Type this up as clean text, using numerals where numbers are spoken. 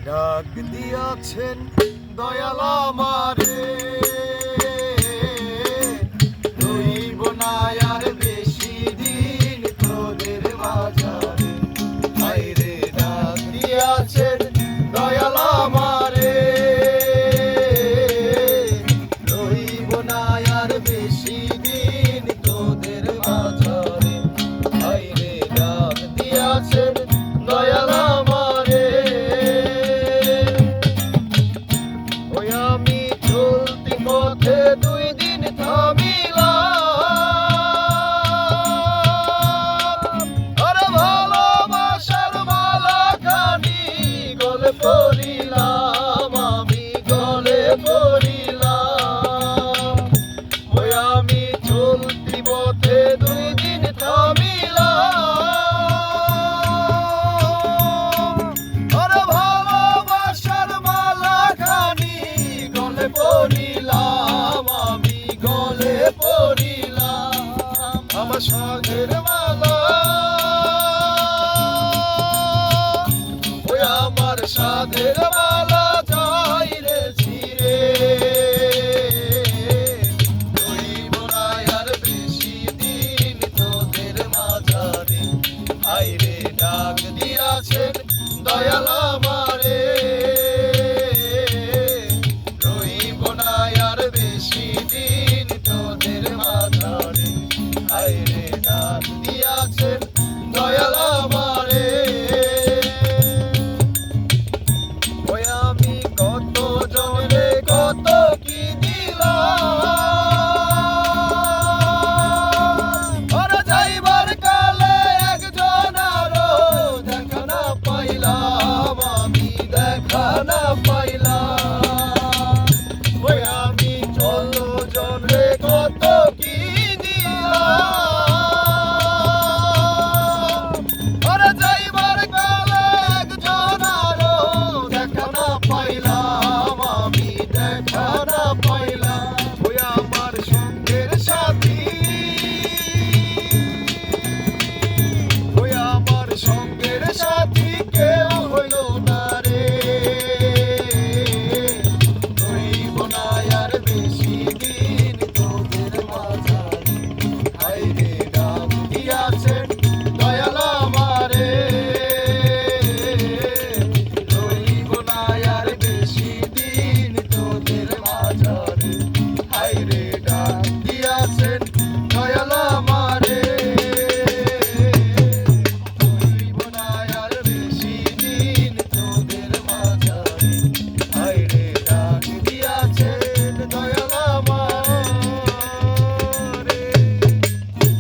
ডাক দিয়াছেন দয়াল আমারে, রইব না আর বেশি দিন তোদের মাঝারে। হায়রে ডাক দিয়াছেন দয়াল আমারে, রইব না আর বেশি দিন তোদের মাঝারে। হায়রে ডাক দিয়াছেন দয়াল আমারে। ওই আমি চলতি পথে 2 দিন থামিলাম, আরে ভালোবাসার মালাখানি গলে পড়িলাম, আমি গলে পড়িলাম। ওই আমি চলতি পথে 2 দিন থামিলাম, আরে ভালোবাসার মালাখানি গলে পড়িলাম, আমি গলে পড়িলাম। আমার সাধের মালা, ওই আমার সাধের মালা